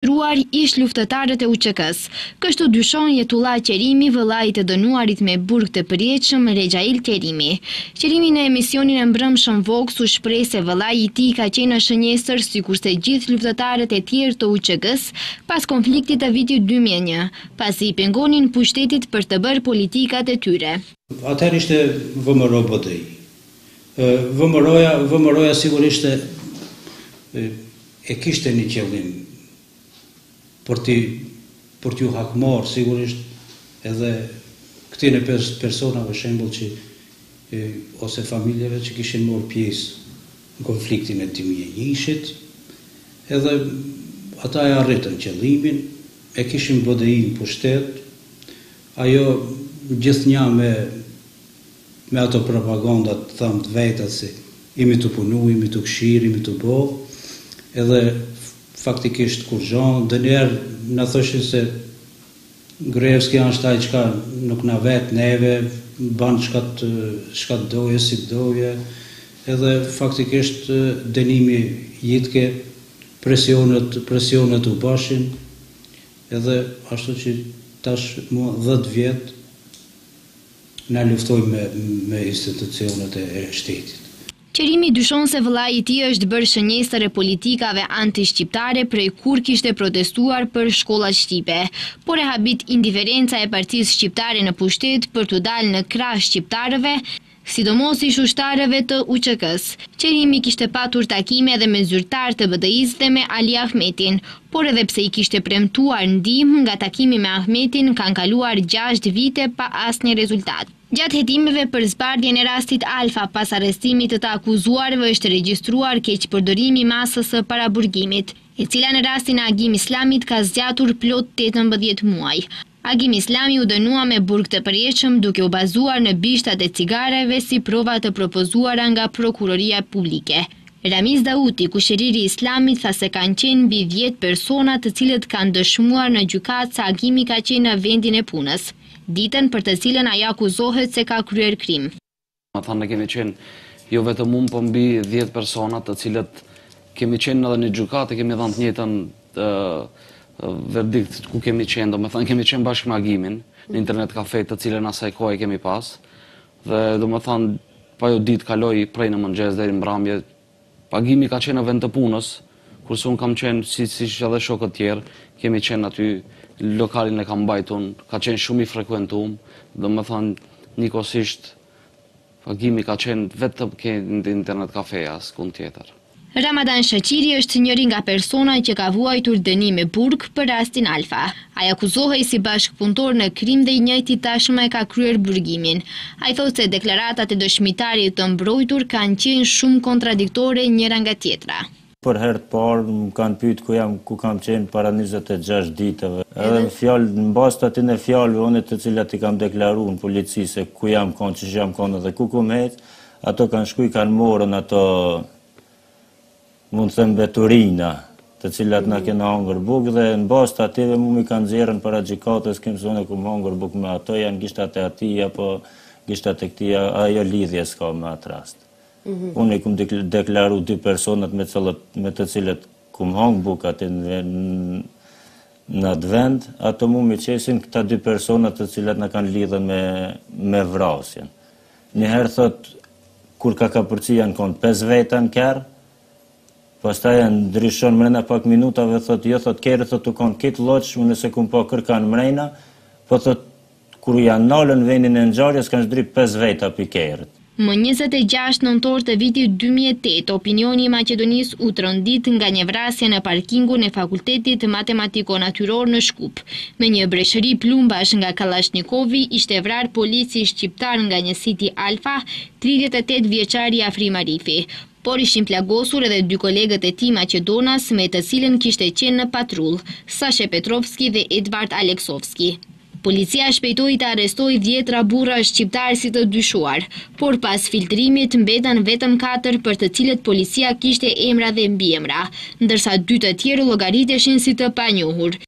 Ruar ish luftëtarët e UÇK-s. Kështu dyshon Jetullah Qerimi, vëllai i të dënuarit me burg të përjetshëm Rexhail Kerimi. Qerimi në emisionin e mbrëmshëm Vox u shpreh se vëllai i tij ka qenë në shënjestër sikurse gjithë luftëtarët e tjerë të UÇK-s pas konfliktit të vitit 2001, pasi i pengonin pushtetit për të bërë politikat e tyre. Atëherë ishte VMRO BDI. VMRO-ja sigurisht e kishte një qëllim për t'ju hakmarë sigurisht edhe këtine 5 personave shembull që ose familjeve që kishin marrë pjesë në konfliktin e 2001-shit, edhe ata e arritën qëllimin, e kishin BDI në pushtet, ajo gjithnjë me ato propagandat thamë të vetat se imi të punu, imi të këshirë, imi të bo, edhe faktikisht kur gjonë, dhe njerë në thoshin se Gruevski është ai qka nuk na vetë neve, banë shka të doje, si të doje, edhe faktikisht dënimi jitke, presionet u bashin, edhe ashtu që tash mua 10 vjetë na luftoj me institucionet e shtetit. Qerimi dyshon se vëllai i tij është bërë shënjestër e politikave anti-shqiptare prej kur kishte protestuar për shkollat shqipe, por e habit indiferenca e partisë shqiptare në pushtet për të dalë në krah shqiptarëve, sidomos ish ushtarëve të UÇK-s. Qerimi kishte patur takime edhe me zyrtar të BDI-s dhe me Ali Ahmetin, por edhe pse i kishte premtuar ndihmë nga takimi me Ahmetin, kanë kaluar 6 vite pa asnjë rezultat. Gjatë hetimeve për zbardhjen e rastit Alfa pas arrestimit të të akuzuarve është regjistruar keqpërdorimi i masës së paraburgimit, e cila në rastin e Agim Islamit ka zgjatur plot 18 muaj. Agim Islami u dënua me burg të përjetshëm duke u bazuar në bishtat e cigareve si prova të propozuara nga prokuroria publike. Ramiz Dauti, kushëriri i Islamit, tha se kanë qenë mbi 10 persona të cilët kanë dëshmuar në gjykatë se Agimi ka qenë në vendin e punës, ditën për të cilën ai akuzohet se ka kryer krim. Ma thanë ne kemi qenë jo vetëm unë, po mbi 10 persona të cilët kemi qenë edhe në gjykatë, kemi dhënë të njëjtën verdikt ku kemi qenë, domethënë kemi qenë bashkë me Agimin në internet kafe të cilën asaj kohe kemi pas, dhe domethënë pa jo ditë kaloi prej në mëngjes deri në mbrëmje. Agimi ka qenë në vend të punës, kurse unë kam qenë si edhe shokët tjerë, kemi qenë aty, lokalin e kam mbajtur, ka qenë shumë i frekuentuar, domethënë njëkohësisht Agimi ka qenë vetëm në internet kafe, askund tjetër. Ramadan Shaqiri është njëri nga persona që ka vuajtur dënim me burg për rastin Alfa. Ai akuzohej si bashkëpunëtor në krim dhe i njëjti tashmë e ka kryer burgimin. Ai thotë se deklaratat e dëshmitarit të mbrojtur kanë qenë shumë kontradiktore njëra nga tjetra. Për herë të parë më kanë pyet ku kam qenë para 26 ditëve. Edhe në bazë të atyre fjalëve unë të cilat i kam deklaruar në polici se ku jam qenë, ç'është jam qenë dhe ku kom ato kanë shkuj kanë morën ato mund të them veturina, të cilat na kena hangër bukë dhe në bazë të atyre mu mi kanë nxjerrën para gjykatës kim zonë ku hangër bukë me ato janë gishtat e atij apo gishtat e këtij, ajo lidhje s'ka me atë rast. Unë i kum deklaru 2 personat me të cilët kum hangë bukë aty në atë vend, ato mu mi qesin këta 2 personat të cilat na kanë lidhën me vrasjen. Njëherë thot, kur ka kapërci janë konë 5 veta në kerë, pastaj ndryshon mrena pak minutave, thot, jo, thot, kere, thot, u konë kitë loqë, unë nëse kum pa kërkan mrena, po thot, kur janë nalën vendin e ngjarjes, kanë shdri 5 veta për kerët. Më 26 nëntor të vitit 2008, opinioni i Maqedonisë u trondit nga një vrasje në parkingun e Fakultetit Matematiko-Natyror në Shkup. Me një breshëri plumbash nga Kallashnikovi, ishte vrarë polici shqiptar nga një siti Alfa, 38 vjeçari Afrim Arifi. Por ishin plagosur edhe 2 kolegët e tij maqedonas me të cilën kishte qenë në patrull, Sashe Petrovski dhe Edvard Aleksovski. Policia shpejtoi të arrestoi 10 burra shqiptar si të dyshuar, por pas filtrimit mbeten vetëm 4 për të cilët policia kishte emra dhe mbiemra, ndërsa 2 të tjerë llogariteshin si të panjohur.